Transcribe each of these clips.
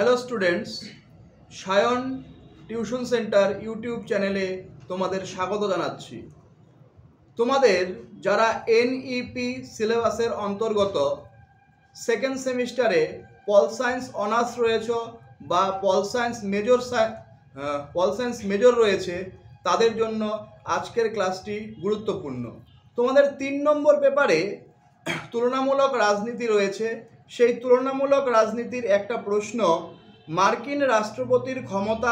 Hello students, Sayan tuition centre YouTube চ্যানেলে তোমাদের স্বাগত জানাচ্ছি। তোমাদের যারা এনইপি সিলেবাসের অন্তর্গত সেকেন্ড সেমিস্টারে পল সায়েন্স অনার্স রয়েছে বা পল সায়েন্স মেজর রয়েছে, তাদের জন্য আজকের ক্লাসটি গুরুত্বপূর্ণ। তোমাদের 3 নম্বর পেপারে তুলনামূলক রাজনীতি রয়েছে। সেই তুলনামূলক রাজনীতির একটা প্রশ্ন, মার্কিন রাষ্ট্রপতির ক্ষমতা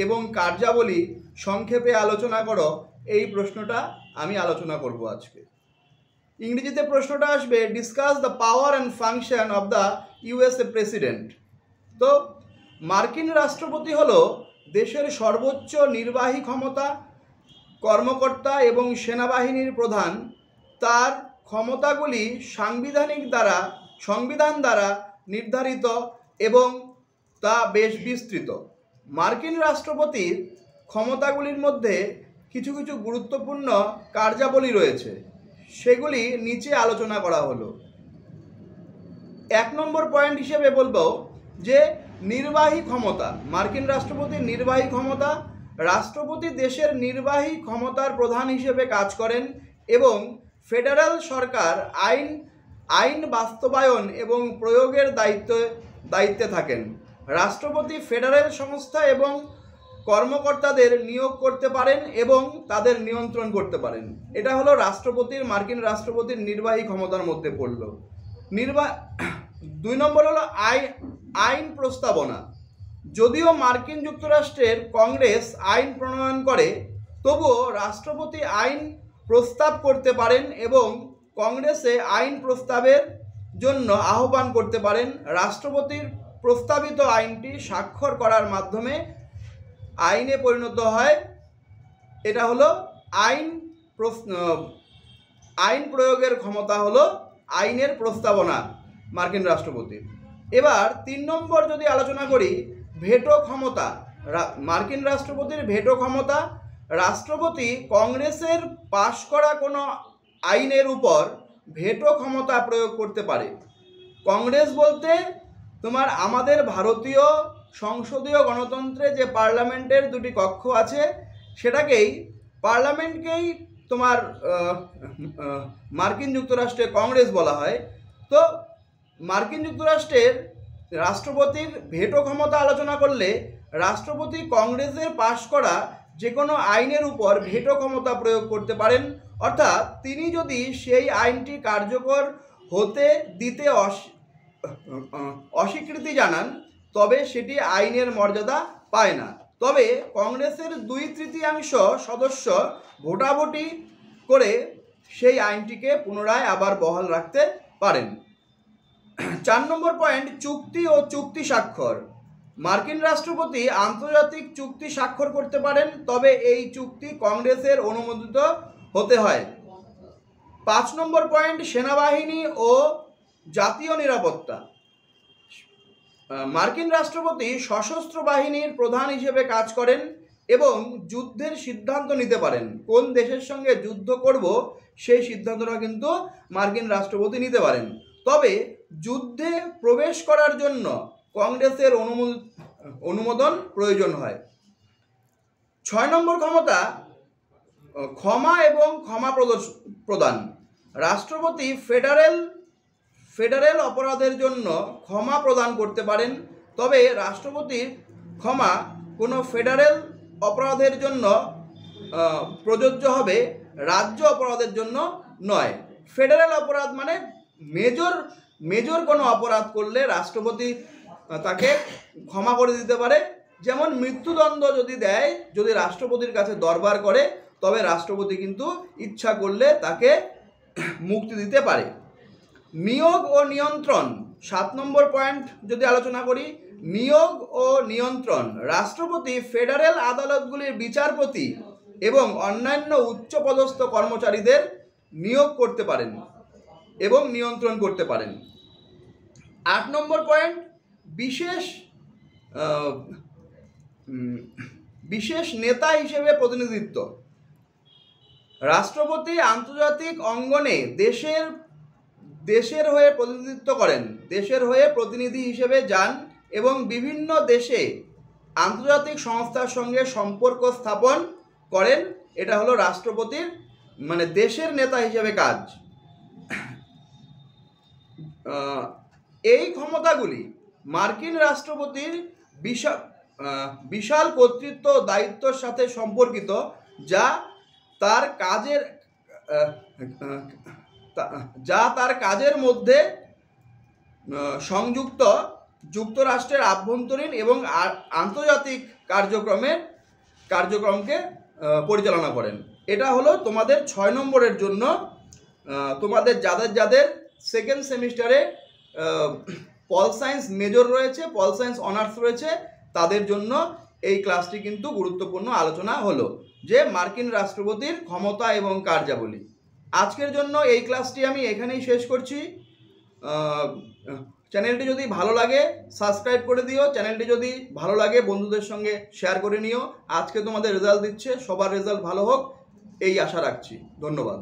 এবং কার্যাবলী সংক্ষেপে আলোচনা করো। এই প্রশ্নটা আমি আলোচনা করব আজকে। ইংরেজিতে প্রশ্নটা আসবে, discuss the power and function of the USA president. তো মার্কিন রাষ্ট্রপতি হলো দেশের সর্বোচ্চ নির্বাহী ক্ষমতা কর্মকর্তা এবং সেনাবাহিনীর প্রধান। তার ক্ষমতাগুলি সংবিধান দ্বারা নির্ধারিত এবং তা বেশ বিস্তৃত। মার্কিন রাষ্ট্রপতির ক্ষমতাগুলির মধ্যে কিছু কিছু গুরুত্বপূর্ণ কার্যাবলী রয়েছে, সেগুলি নিচে আলোচনা করা হলো। 1 নম্বর পয়েন্ট হিসেবে বলবো যে নির্বাহী ক্ষমতা, মার্কিন রাষ্ট্রপতির নির্বাহী ক্ষমতা। রাষ্ট্রপতি দেশের নির্বাহী ক্ষমতার প্রধান হিসেবে কাজ করেন এবং ফেডারেল সরকার আইন বাস্তবায়ন এবং প্রয়োগের দায়িত্বে থাকেন। রাষ্ট্রপতি ফেডারেল সংস্থা এবং কর্মকর্তাদের নিয়োগ করতে পারেন এবং তাদের নিয়ন্ত্রণ করতে পারেন। এটা হলো মার্কিন রাষ্ট্রপতির নির্বাহী ক্ষমতার মধ্যে পড়ল। 2 নম্বর হলো আইন প্রস্তাবনা। যদিও মার্কিন যুক্তরাষ্ট্রের কংগ্রেস আইন প্রণয়ন করে, তবুও রাষ্ট্রপতি আইন প্রস্তাব করতে পারেন এবং কংগ্রেসে আইন প্রস্তাবের জন্য আহ্বান করতে পারেন। রাষ্ট্রপতির প্রস্তাবিত আইনটি স্বাক্ষর করার মাধ্যমে আইনে পরিণত হয়। এটা হলো আইন প্রয়োগের ক্ষমতা হলো আইনের প্রস্তাবনা মার্কিন রাষ্ট্রপতির। এবার 3 নম্বর যদি আলোচনা করি, ভেটো ক্ষমতা। মার্কিন রাষ্ট্রপতির ভেটো ক্ষমতা। রাষ্ট্রপতি কংগ্রেসের পাশ করা কোনো আইনের উপর ভেটো ক্ষমতা প্রয়োগ করতে পারে। কংগ্রেস বলতে আমাদের ভারতীয় সংসদীয় গণতন্ত্রে যে পার্লামেন্টের 2টি কক্ষ আছে, পার্লামেন্টকেই মার্কিন যুক্তরাষ্ট্রে কংগ্রেস বলা হয়। তো মার্কিন যুক্তরাষ্ট্রের রাষ্ট্রপতির ভেটো ক্ষমতা আলোচনা করলে রাষ্ট্রপতি কংগ্রেসের পাশ করা যে কোনো আইনের উপর ভেটো ক্ষমতা প্রয়োগ করতে পারেন। অর্থাৎ তিনি যদি সেই আইনটি কার্যকর হতে দিতে অস্বীকৃতি জানান, তবে সেটি আইনের মর্যাদা পায় না। তবে কংগ্রেসের 2/3 সদস্য ভোটাভুটি করে সেই আইনটিকে পুনরায় আবার বহাল রাখতে পারেন। 4 নম্বর পয়েন্ট, চুক্তি ও চুক্তি স্বাক্ষর। মার্কিন রাষ্ট্রপতি আন্তর্জাতিক চুক্তি স্বাক্ষর করতে পারেন, তবে এই চুক্তি কংগ্রেসের অনুমোদিত হতে হয়। 5 নম্বর পয়েন্ট, সেনাবাহিনী ও জাতীয় নিরাপত্তা। মার্কিন রাষ্ট্রপতি সশস্ত্র বাহিনীর প্রধান হিসেবে কাজ করেন এবং যুদ্ধের সিদ্ধান্ত নিতে পারেন। কোন দেশের সঙ্গে যুদ্ধ করব সেই সিদ্ধান্তটা কিন্তু মার্কিন রাষ্ট্রপতি নিতে পারেন। তবে যুদ্ধে প্রবেশ করার জন্য কংগ্রেসের অনুমোদন প্রয়োজন হয়। 6 নম্বর ক্ষমতা, ক্ষমা এবং ক্ষমা প্রদান। রাষ্ট্রপতি ফেডারেল অপরাধের জন্য ক্ষমা প্রদান করতে পারেন, তবে রাষ্ট্রপতির ক্ষমা কোনো ফেডারেল অপরাধের জন্য প্রযোজ্য হবে, রাজ্য অপরাধের জন্য নয়। ফেডারেল অপরাধ মানে মেজর কোনো অপরাধ করলে রাষ্ট্রপতি তাকে ক্ষমা করে দিতে পারে। যেমন মৃত্যুদণ্ড যদি রাষ্ট্রপতির কাছে দরবার করে, তবে রাষ্ট্রপতি কিন্তু ইচ্ছা করলে তাকে মুক্তি দিতে পারে। নিয়োগ ও নিয়ন্ত্রণ। 7 নম্বর পয়েন্ট যদি আলোচনা করি, নিয়োগ ও নিয়ন্ত্রণ। রাষ্ট্রপতি ফেডারেল আদালতগুলির বিচারপতি এবং অন্যান্য উচ্চপদস্থ কর্মচারীদের নিয়োগ করতে পারেন এবং নিয়ন্ত্রণ করতে পারেন। 8 নম্বর পয়েন্ট, বিশেষ নেতা হিসেবে প্রতিনিধিত্ব। রাষ্ট্রপতি আন্তর্জাতিক অঙ্গনে দেশের হয়ে প্রতিনিধিত্ব করেন, দেশের হয়ে প্রতিনিধি হিসেবে যান এবং বিভিন্ন দেশে আন্তর্জাতিক সংস্থার সঙ্গে সম্পর্ক স্থাপন করেন। এটা হলো রাষ্ট্রপতির মানে দেশের নেতা হিসেবে কাজ। এই ক্ষমতাগুলি মার্কিন রাষ্ট্রপতির বিশাল কর্তৃত্ব দায়িত্বের সাথে সম্পর্কিত, যা তার কাজের মধ্যে সংযুক্ত যুক্তরাষ্ট্রের আভ্যন্তরীণ এবং আন্তর্জাতিক কার্যক্রমকে পরিচালনা করেন। এটা হলো তোমাদের 6 নম্বরের জন্য। তোমাদের যাদের সেকেন্ড সেমিস্টারে পল সায়েন্স মেজর রয়েছে, পল সায়েন্স অনার্স রয়েছে, তাদের জন্য এই ক্লাসটি কিন্তু গুরুত্বপূর্ণ আলোচনা হলো যে মার্কিন রাষ্ট্রপতির ক্ষমতা এবং কার্যাবলী। আজকের জন্য এই ক্লাসটি আমি এখানেই শেষ করছি। চ্যানেলটি যদি ভালো লাগে সাবস্ক্রাইব করে দিও, চ্যানেলটি যদি ভালো লাগে বন্ধুদের সঙ্গে শেয়ার করে নিও। আজকে তোমাদের রেজাল্ট দিচ্ছে, সবার রেজাল্ট ভালো হোক এই আশা রাখছি। ধন্যবাদ।